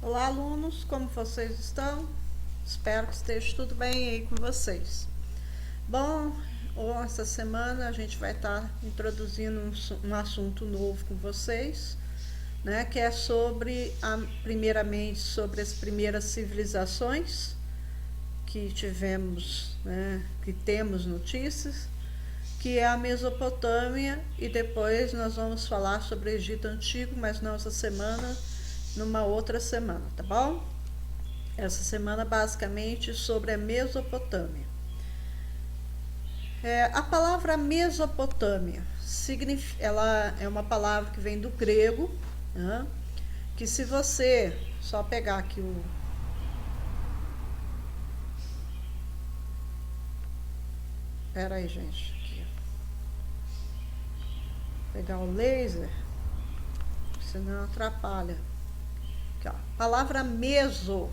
Olá, alunos, como vocês estão? Espero que esteja tudo bem aí com vocês. Bom, essa semana a gente vai estar introduzindo um assunto novo com vocês, né, que é primeiramente sobre as primeiras civilizações que tivemos, né, que temos notícias, que é a Mesopotâmia, e depois nós vamos falar sobre o Egito Antigo, mas não essa semana, numa outra semana, tá bom? Essa semana basicamente sobre a Mesopotâmia. A palavra Mesopotâmia, ela é uma palavra que vem do grego, né, que se você só pegar aqui o... Pera aí, gente. Aqui. Pegar o laser, senão atrapalha. Aqui, ó. Palavra meso.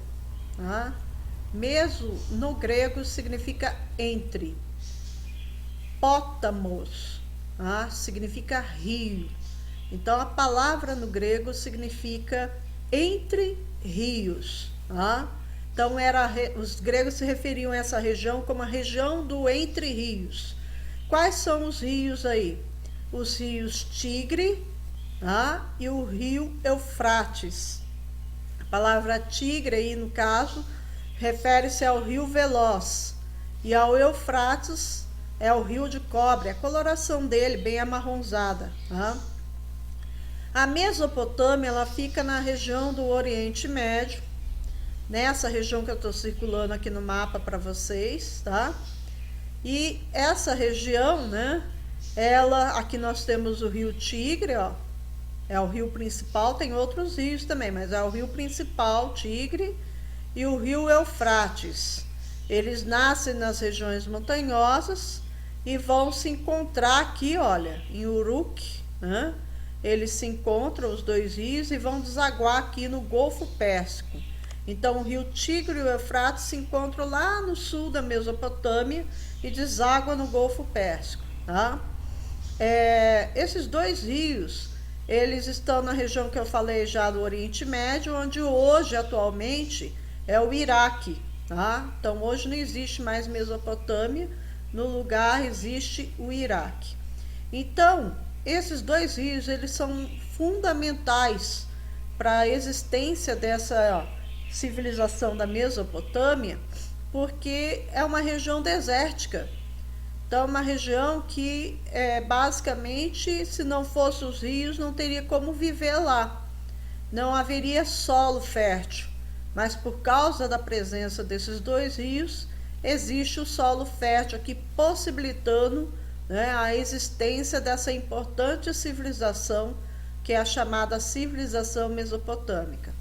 Tá? Meso, no grego, significa entre. Pótamos, tá? Significa rio. Então, a palavra no grego significa entre rios. Tá? Então, os gregos se referiam a essa região como a região do entre rios. Quais são os rios aí? Os rios Tigre, tá? E o rio Eufrates. A palavra Tigre aí, no caso, refere-se ao rio Veloz. E ao Eufrates é o rio de cobre. A coloração dele bem amarronzada. Tá? A Mesopotâmia, ela fica na região do Oriente Médio, nessa região que eu estou circulando aqui no mapa para vocês, tá? E essa região, né? Aqui nós temos o rio Tigre, ó. É o rio principal, tem outros rios também, mas é o rio principal, Tigre, e o rio Eufrates. Eles nascem nas regiões montanhosas e vão se encontrar aqui, olha, em Uruk, né? Eles se encontram, os dois rios, e vão desaguar aqui no Golfo Pérsico. Então, o rio Tigre e o Eufrates se encontram lá no sul da Mesopotâmia e desaguam no Golfo Pérsico. Tá? Esses dois rios, eles estão na região que eu falei já do Oriente Médio, onde hoje, atualmente, é o Iraque. Tá? Então, hoje não existe mais Mesopotâmia, no lugar existe o Iraque. Então, esses dois rios, eles são fundamentais para a existência dessa civilização da Mesopotâmia, porque é uma região desértica. Então, uma região que, basicamente, se não fossem os rios, não teria como viver lá. Não haveria solo fértil. Mas por causa da presença desses dois rios, existe o solo fértil aqui, possibilitando, né, a existência dessa importante civilização, que é a chamada civilização mesopotâmica.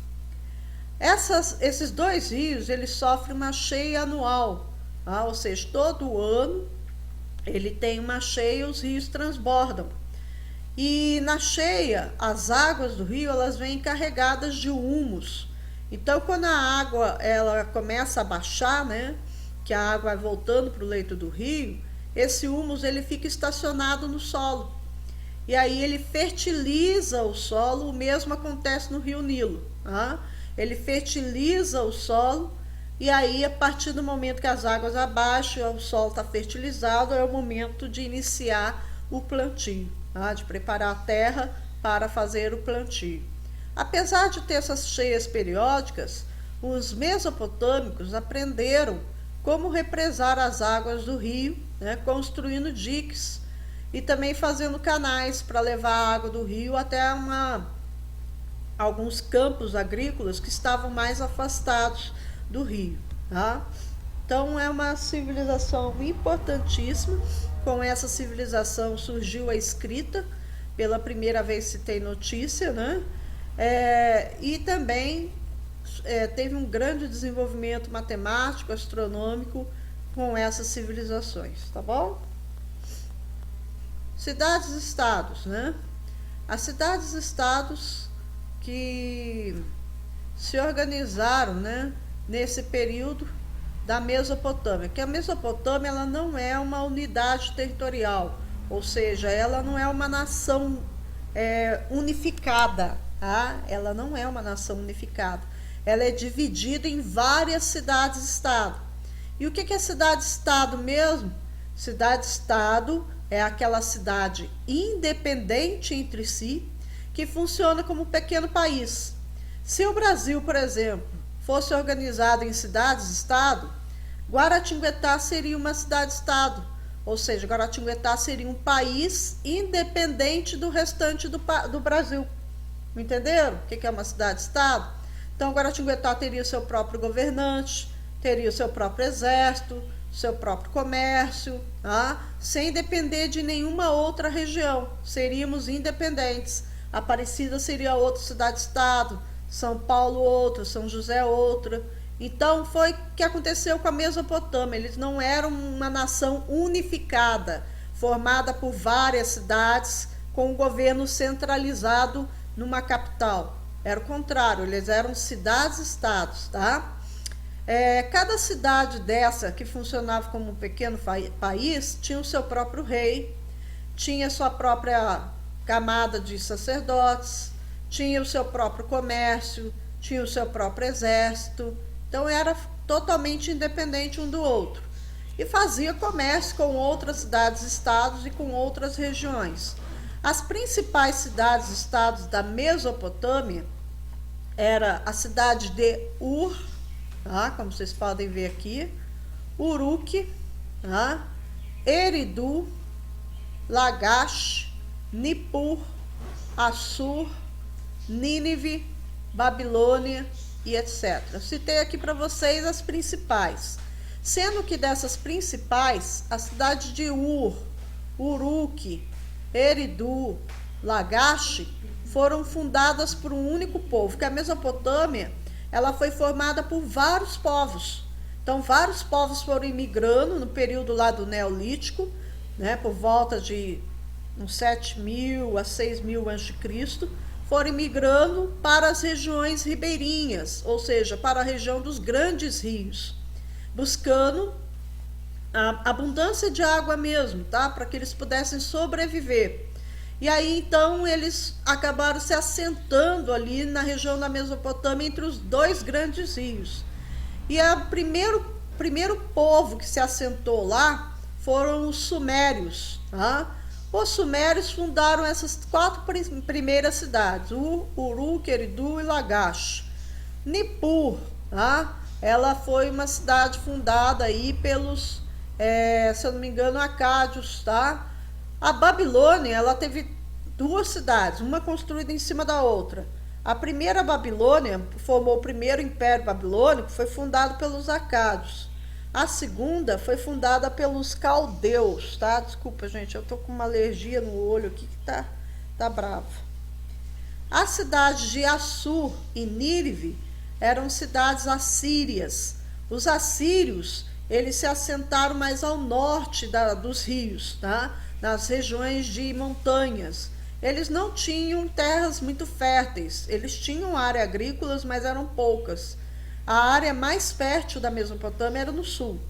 Esses dois rios, eles sofrem uma cheia anual, tá? Ou seja, todo ano ele tem uma cheia e os rios transbordam. E na cheia, as águas do rio, elas vêm carregadas de humus. Então, quando a água ela começa a baixar, né, que a água vai voltando para o leito do rio, esse humus ele fica estacionado no solo. E aí ele fertiliza o solo, o mesmo acontece no rio Nilo. Tá? Ele fertiliza o solo, e aí a partir do momento que as águas abaixam, o solo está fertilizado, é o momento de iniciar o plantio, tá? De preparar a terra para fazer o plantio. Apesar de ter essas cheias periódicas, os mesopotâmicos aprenderam como represar as águas do rio, né, construindo diques e também fazendo canais para levar a água do rio até alguns campos agrícolas que estavam mais afastados do rio. Tá? Então, é uma civilização importantíssima. Com essa civilização surgiu a escrita, pela primeira vez se tem notícia, né? E também teve um grande desenvolvimento matemático, astronômico com essas civilizações, tá bom? Cidades-estados, né? As cidades-estados que se organizaram, né, nesse período da Mesopotâmia, que a Mesopotâmia ela não é uma unidade territorial, ou seja, ela não é uma nação unificada, tá? Ela não é uma nação unificada. ela é dividida em várias cidades-estado. E o que é cidade-estado mesmo? Cidade-estado é aquela cidade independente entre si, que funciona como um pequeno país. Se o Brasil, por exemplo, fosse organizado em cidades-estado, Guaratinguetá seria uma cidade-estado, ou seja, Guaratinguetá seria um país independente do restante do Brasil. Entenderam o que é uma cidade-estado? Então, Guaratinguetá teria seu próprio governante, teria o seu próprio exército, seu próprio comércio, sem depender de nenhuma outra região. Seríamos independentes. Aparecida seria outra cidade-estado, São Paulo outra, São José outra. Então foi o que aconteceu com a Mesopotâmia. Eles não eram uma nação unificada, formada por várias cidades com um governo centralizado numa capital. Era o contrário, eles eram cidades-estados, tá? Cada cidade dessa que funcionava como um pequeno país tinha o seu próprio rei, tinha sua própria camada de sacerdotes, tinha o seu próprio comércio, tinha o seu próprio exército. Então era totalmente independente um do outro. E fazia comércio com outras cidades-estados e com outras regiões. As principais cidades-estados da Mesopotâmia era a cidade de Ur, como vocês podem ver aqui, Uruk, Eridu, Lagash, Nippur, Assur, Nínive, Babilônia e etc. Eu citei aqui para vocês as principais, sendo que dessas principais, a cidade de Ur, Uruk, Eridu, Lagash foram fundadas por um único povo, que a Mesopotâmia ela foi formada por vários povos. Então, vários povos foram imigrando no período lá do Neolítico, por volta de uns 7.000 a 6.000 a.C., foram migrando para as regiões ribeirinhas, ou seja, para a região dos grandes rios, buscando a abundância de água mesmo, para que eles pudessem sobreviver. E aí, então, eles acabaram se assentando ali na região da Mesopotâmia, entre os dois grandes rios. E o primeiro povo que se assentou lá foram os sumérios. Os sumérios fundaram essas 4 primeiras cidades, Uruk, Eridu e Lagash. Nippur, ela foi uma cidade fundada aí pelos, se eu não me engano, acádios, A Babilônia, ela teve 2 cidades, uma construída em cima da outra. A primeira Babilônia formou o primeiro império babilônico, foi fundado pelos acádios. A segunda foi fundada pelos caldeus, Desculpa, gente, eu tô com uma alergia no olho aqui que tá bravo. As cidades de Assur e Nínive eram cidades assírias. Os assírios, eles se assentaram mais ao norte dos rios, nas regiões de montanhas. Eles não tinham terras muito férteis, eles tinham áreas agrícolas, mas eram poucas. A área mais fértil da Mesopotâmia era no sul.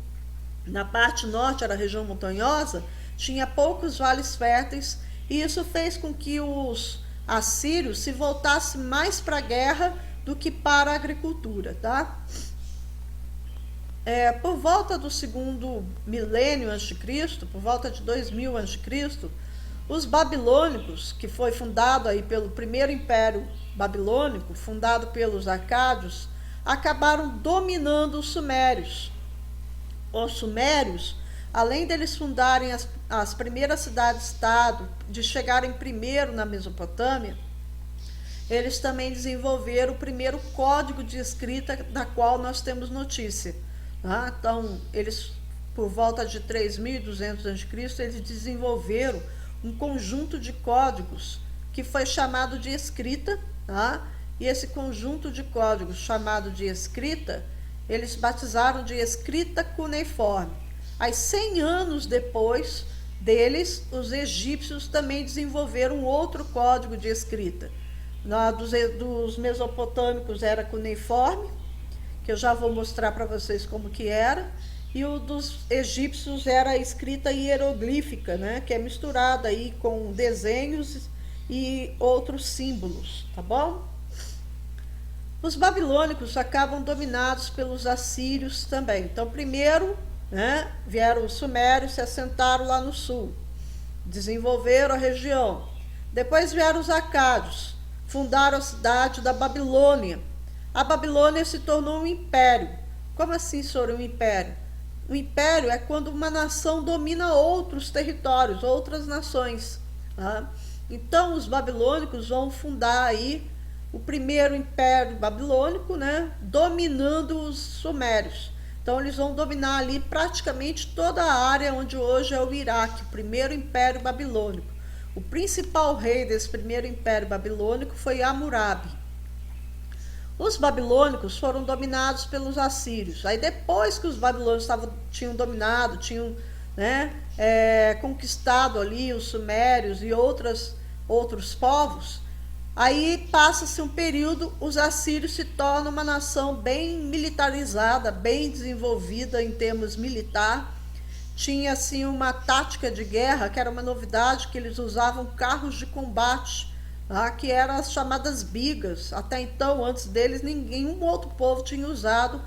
Na parte norte, era a região montanhosa, tinha poucos vales férteis, e isso fez com que os assírios se voltassem mais para a guerra do que para a agricultura, Por volta do segundo milênio a.C., por volta de 2000 a.C., os babilônicos, que foi fundado aí pelo primeiro império babilônico, fundado pelos acádios, acabaram dominando os sumérios. Os sumérios, além deles fundarem as primeiras cidades-estado, de chegarem primeiro na Mesopotâmia, eles também desenvolveram o primeiro código de escrita da qual nós temos notícia. Então, eles, por volta de 3.200 a.C., eles desenvolveram um conjunto de códigos que foi chamado de escrita, e esse conjunto de códigos chamado de escrita, eles batizaram de escrita cuneiforme. Aí, 100 anos depois deles, os egípcios também desenvolveram outro código de escrita. Dos mesopotâmicos era cuneiforme, que eu já vou mostrar para vocês como que era, e o dos egípcios era a escrita hieroglífica, que é misturada aí com desenhos e outros símbolos, tá bom? Os babilônicos acabam dominados pelos assírios também. Então, primeiro, né, vieram os sumérios, se assentaram lá no sul, desenvolveram a região. Depois vieram os acádios, fundaram a cidade da Babilônia. A Babilônia se tornou um império. Como assim, senhor, um império? Um império é quando uma nação domina outros territórios, outras nações. Tá? Então, os babilônicos vão fundar aí o primeiro império babilônico, né, dominando os sumérios. Então, eles vão dominar ali praticamente toda a área onde hoje é o Iraque, o primeiro império babilônico. O principal rei desse primeiro império babilônico foi Hammurabi. Os babilônicos foram dominados pelos assírios. Aí depois que os babilônicos tinham dominado, tinham, né, conquistado ali os sumérios e outros povos, aí passa-se um período, os assírios se tornam uma nação bem militarizada, bem desenvolvida em termos militar. Tinha assim uma tática de guerra, que era uma novidade, que eles usavam carros de combate, que eram as chamadas bigas. Até então, antes deles, nenhum outro povo tinha usado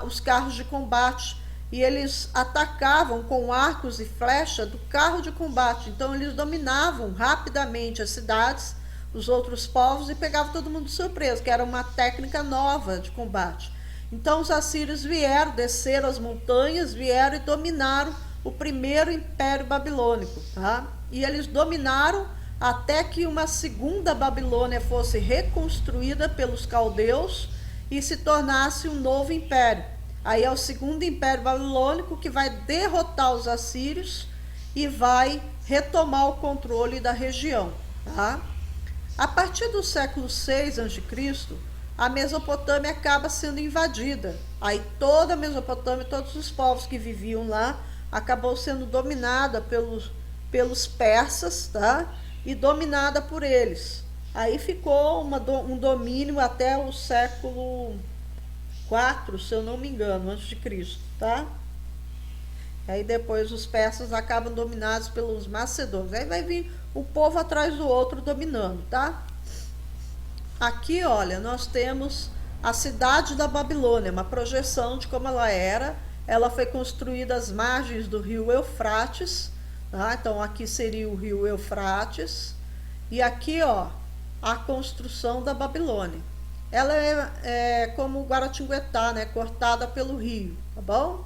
os carros de combate. E eles atacavam com arcos e flechas do carro de combate. Então, eles dominavam rapidamente as cidades, os outros povos, e pegavam todo mundo de surpresa, que era uma técnica nova de combate. Então, os assírios vieram, desceram as montanhas, vieram e dominaram o primeiro império babilônico. Tá? E eles dominaram até que uma segunda Babilônia fosse reconstruída pelos caldeus e se tornasse um novo império. Aí é o segundo império babilônico que vai derrotar os assírios e vai retomar o controle da região. Tá? A partir do século VI a.C., a Mesopotâmia acaba sendo invadida. Aí toda a Mesopotâmia, todos os povos que viviam lá, acabou sendo dominada pelos persas, tá? E dominada por eles. Aí ficou um domínio até o século IV, se eu não me engano, antes de Cristo, tá? Aí depois os persas acabam dominados pelos macedônios. Aí vai vir um povo atrás do outro dominando, tá? Aqui, olha, nós temos a cidade da Babilônia, uma projeção de como ela era. Ela foi construída às margens do rio Eufrates, tá? Então aqui seria o rio Eufrates. E aqui, ó, a construção da Babilônia. Ela é como Guaratinguetá, né? Cortada pelo rio, tá bom?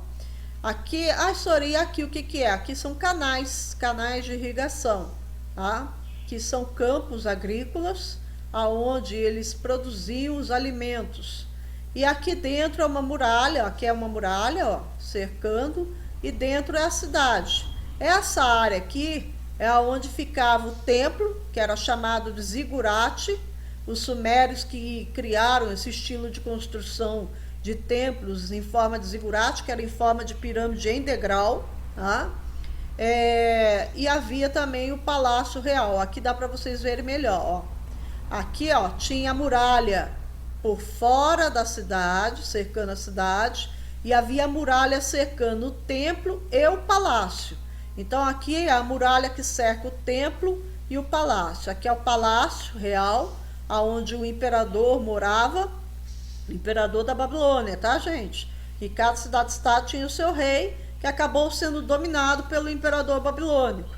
Aqui, Soria, aqui o que é? Aqui são canais de irrigação, tá? Que são campos agrícolas, aonde eles produziam os alimentos. E aqui dentro é uma muralha, aqui é uma muralha, ó, cercando, e dentro é a cidade. Essa área aqui é onde ficava o templo, que era chamado de zigurate. Os sumérios que criaram esse estilo de construção de templos em forma de zigurate, que era em forma de pirâmide em degrau, tá? E havia também o Palácio Real. Aqui dá para vocês verem melhor, ó. Aqui, ó, tinha a muralha por fora da cidade, cercando a cidade, e havia a muralha cercando o templo e o palácio. Então, aqui é a muralha que cerca o templo e o palácio. Aqui é o Palácio Real, onde o imperador morava, o imperador da Babilônia, tá, gente? E cada cidade-estado tinha o seu rei, que acabou sendo dominado pelo imperador babilônico.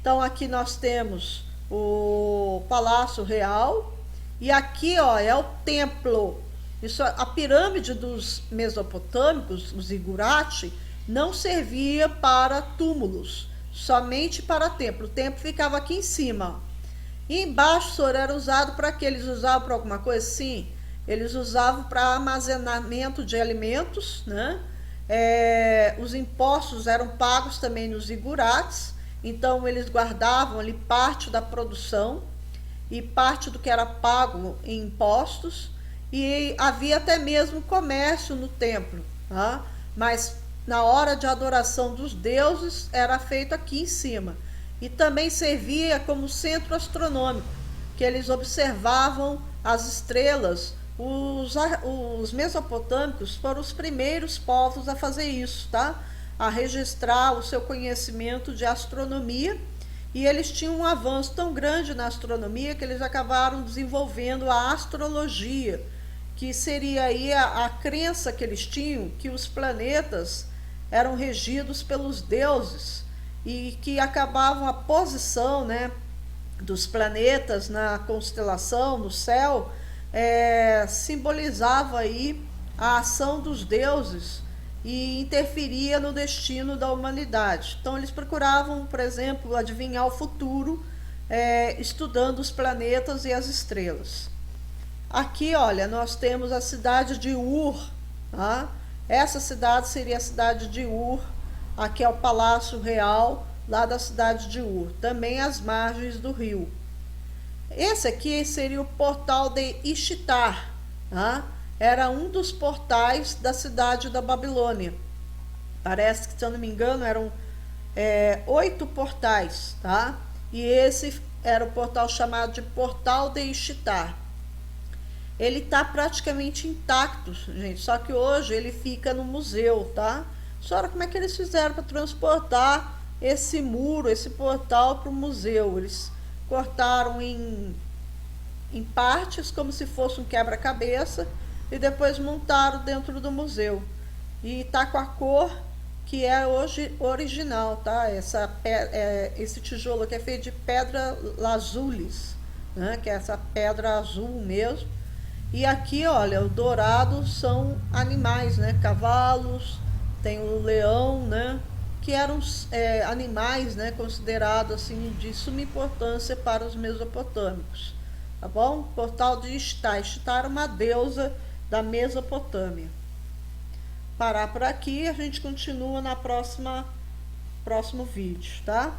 Então, aqui nós temos o Palácio Real, e aqui, ó, é o templo. Isso, a pirâmide dos mesopotâmicos, os zigurate, não servia para túmulos, somente para templo. O templo ficava aqui em cima. E embaixo, senhor, era usado para quê? Eles usavam para alguma coisa? Sim, eles usavam para armazenamento de alimentos, né? Os impostos eram pagos também nos zigurates, então eles guardavam ali parte da produção e parte do que era pago em impostos, e havia até mesmo comércio no templo, tá? Mas na hora de adoração dos deuses era feito aqui em cima. E também servia como centro astronômico, que eles observavam as estrelas. Os mesopotâmicos foram os primeiros povos a fazer isso, tá? A registrar o seu conhecimento de astronomia, e eles tinham um avanço tão grande na astronomia que eles acabaram desenvolvendo a astrologia, que seria aí a crença que eles tinham que os planetas eram regidos pelos deuses e que acabavam a posição, né, dos planetas na constelação, no céu, simbolizava aí a ação dos deuses e interferia no destino da humanidade. Então eles procuravam, por exemplo, adivinhar o futuro, estudando os planetas e as estrelas. Aqui, olha, nós temos a cidade de Ur, tá? Essa cidade seria a cidade de Ur. Aqui é o Palácio Real, lá da cidade de Ur. Também às margens do rio. Esse aqui seria o portal de Ishtar, tá? Era um dos portais da cidade da Babilônia. Parece que, se eu não me engano, eram 8 portais, tá? E esse era o portal chamado de Portal de Ishtar. Ele está praticamente intacto, gente, só que hoje ele fica no museu, tá? Só olha como é que eles fizeram para transportar esse muro, esse portal para o museu. Eles cortaram em partes, como se fosse um quebra-cabeça, e depois montaram dentro do museu. E tá com a cor que é hoje original, tá? Esse tijolo aqui é feito de pedra lazulis, né? Que é essa pedra azul mesmo. E aqui, olha, o dourado são animais, né? Cavalos, tem o leão, né? Que eram animais, né? Considerados assim de suma importância para os mesopotâmicos, tá bom? Portal de Ishtar. Ishtar era uma deusa da Mesopotâmia. Parar por aqui, a gente continua na próximo vídeo, tá?